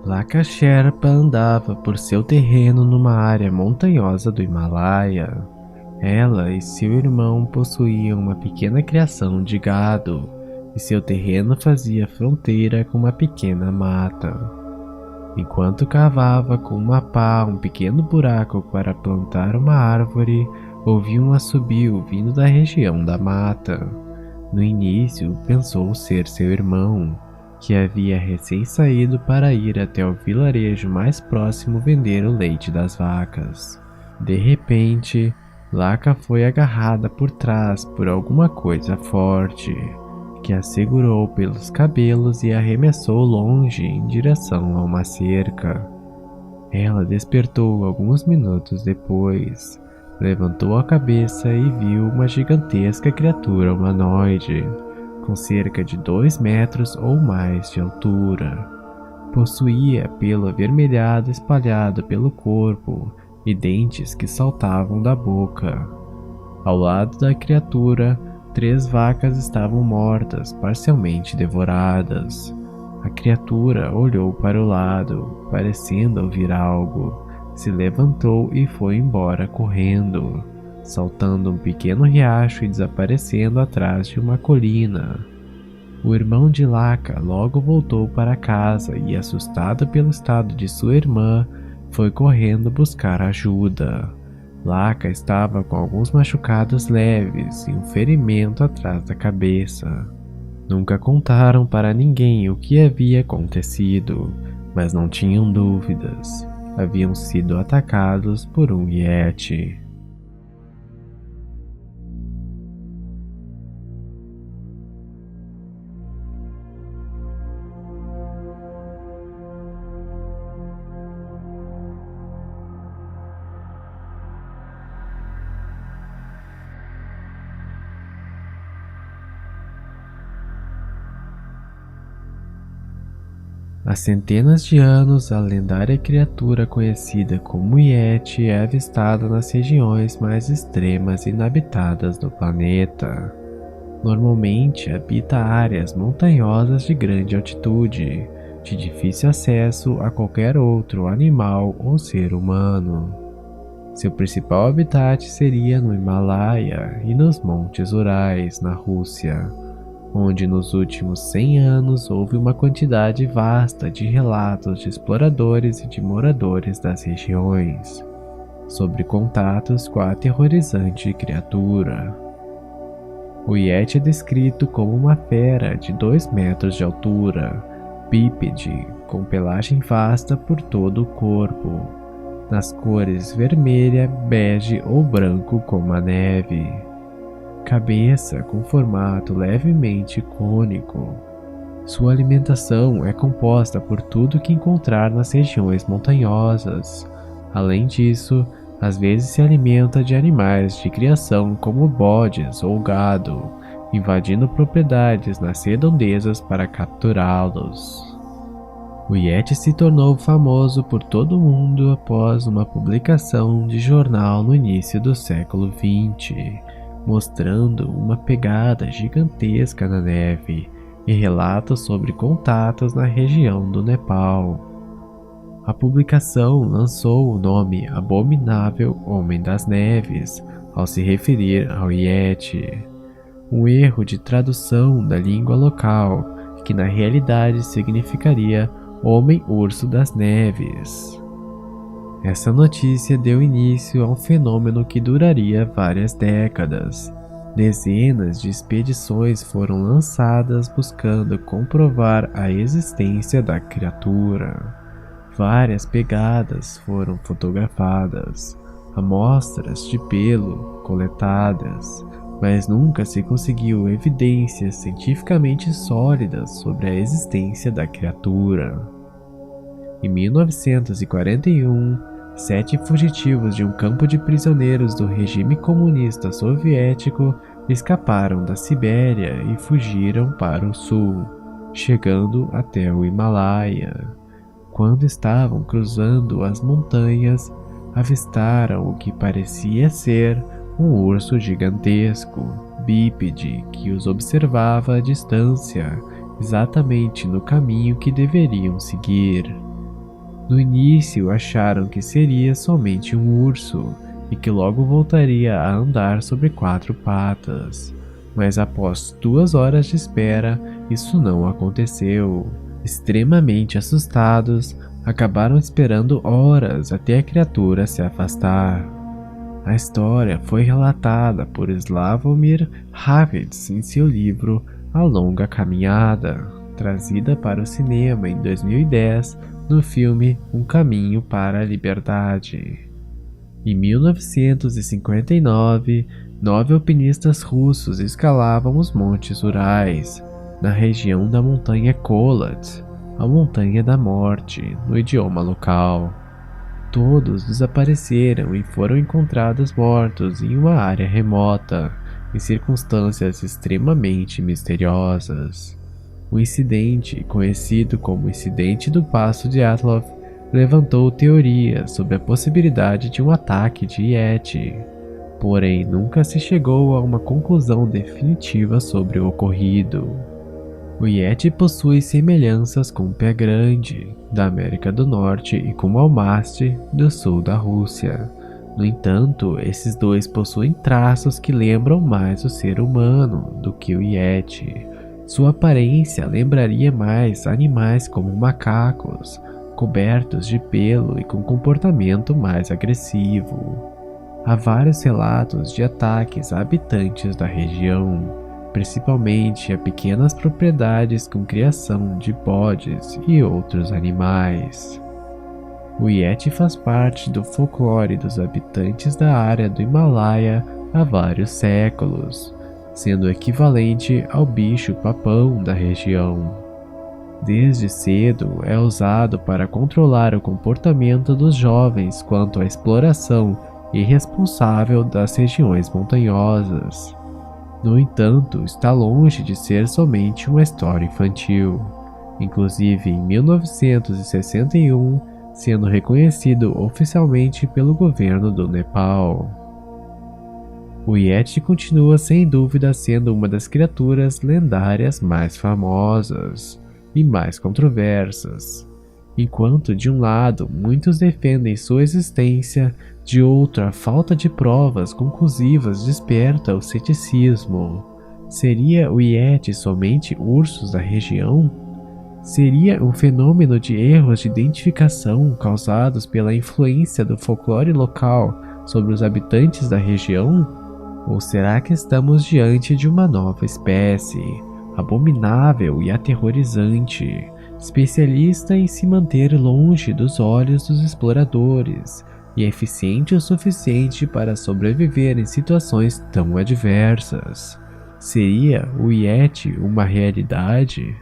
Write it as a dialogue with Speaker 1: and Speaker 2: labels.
Speaker 1: Laka Sherpa andava por seu terreno numa área montanhosa do Himalaia. Ela e seu irmão possuíam uma pequena criação de gado, e seu terreno fazia fronteira com uma pequena mata. Enquanto cavava com uma pá um pequeno buraco para plantar uma árvore, ouviu um assobio vindo da região da mata. No início, pensou ser seu irmão, que havia recém saído para ir até o vilarejo mais próximo vender o leite das vacas. De repente, Laka foi agarrada por trás por alguma coisa forte, que a segurou pelos cabelos e arremessou longe em direção a uma cerca. Ela despertou alguns minutos depois, levantou a cabeça e viu uma gigantesca criatura humanoide, com cerca de 2 metros ou mais de altura. Possuía pelo avermelhado espalhado pelo corpo e dentes que saltavam da boca. Ao lado da criatura, 3 vacas estavam mortas, parcialmente devoradas. A criatura olhou para o lado, parecendo ouvir algo, se levantou e foi embora correndo, saltando um pequeno riacho e desaparecendo atrás de uma colina. O irmão de Laka logo voltou para casa e, assustado pelo estado de sua irmã, foi correndo buscar ajuda. Laka estava com alguns machucados leves e um ferimento atrás da cabeça. Nunca contaram para ninguém o que havia acontecido, mas não tinham dúvidas. Haviam sido atacados por um Yeti. Há centenas de anos, a lendária criatura conhecida como Yeti é avistada nas regiões mais extremas e inabitadas do planeta. Normalmente habita áreas montanhosas de grande altitude, de difícil acesso a qualquer outro animal ou ser humano. Seu principal habitat seria no Himalaia e nos Montes Urais, na Rússia, onde nos últimos 100 anos houve uma quantidade vasta de relatos de exploradores e de moradores das regiões, sobre contatos com a aterrorizante criatura. O Yeti é descrito como uma fera de 2 metros de altura, bípede, com pelagem vasta por todo o corpo, nas cores vermelha, bege ou branco como a neve. Cabeça com formato levemente cônico. Sua alimentação é composta por tudo que encontrar nas regiões montanhosas. Além disso, às vezes se alimenta de animais de criação como bodes ou gado, invadindo propriedades nas redondezas para capturá-los. O Yeti se tornou famoso por todo o mundo após uma publicação de jornal no início do século XX, mostrando uma pegada gigantesca na neve e relatos sobre contatos na região do Nepal. A publicação lançou o nome Abominável Homem das Neves ao se referir ao Yeti, um erro de tradução da língua local que na realidade significaria Homem-Urso das Neves. Essa notícia deu início a um fenômeno que duraria várias décadas. Dezenas de expedições foram lançadas buscando comprovar a existência da criatura. Várias pegadas foram fotografadas, amostras de pelo coletadas, mas nunca se conseguiu evidências cientificamente sólidas sobre a existência da criatura. Em 1941, 7 fugitivos de um campo de prisioneiros do regime comunista soviético escaparam da Sibéria e fugiram para o sul, chegando até o Himalaia. Quando estavam cruzando as montanhas, avistaram o que parecia ser um urso gigantesco, bípede, que os observava à distância, exatamente no caminho que deveriam seguir. No início acharam que seria somente um urso e que logo voltaria a andar sobre 4 patas, mas após 2 horas de espera, isso não aconteceu. Extremamente assustados, acabaram esperando horas até a criatura se afastar. A história foi relatada por Slavomir Havertz em seu livro A Longa Caminhada, trazida para o cinema em 2010 no filme Um Caminho para a Liberdade. Em 1959, 9 alpinistas russos escalavam os Montes Urais, na região da montanha Kholat, a Montanha da Morte, no idioma local. Todos desapareceram e foram encontrados mortos em uma área remota, em circunstâncias extremamente misteriosas. O incidente, conhecido como Incidente do Passo de Dyatlov, levantou teorias sobre a possibilidade de um ataque de Yeti, porém nunca se chegou a uma conclusão definitiva sobre o ocorrido. O Yeti possui semelhanças com o pé grande, da América do Norte, e com o almaste, do sul da Rússia. No entanto, esses dois possuem traços que lembram mais o ser humano do que o Yeti. Sua aparência lembraria mais animais como macacos, cobertos de pelo e com comportamento mais agressivo. Há vários relatos de ataques a habitantes da região, principalmente a pequenas propriedades com criação de bodes e outros animais. O Yeti faz parte do folclore dos habitantes da área do Himalaia há vários séculos, sendo equivalente ao bicho-papão da região. Desde cedo é usado para controlar o comportamento dos jovens quanto à exploração irresponsável das regiões montanhosas. No entanto, está longe de ser somente uma história infantil, inclusive em 1961, sendo reconhecido oficialmente pelo governo do Nepal. O Yeti continua sem dúvida sendo uma das criaturas lendárias mais famosas e mais controversas. Enquanto de um lado muitos defendem sua existência, de outro a falta de provas conclusivas desperta o ceticismo. Seria o Yeti somente ursos da região? Seria um fenômeno de erros de identificação causados pela influência do folclore local sobre os habitantes da região? Ou será que estamos diante de uma nova espécie, abominável e aterrorizante, especialista em se manter longe dos olhos dos exploradores e eficiente o suficiente para sobreviver em situações tão adversas? Seria o Yeti uma realidade?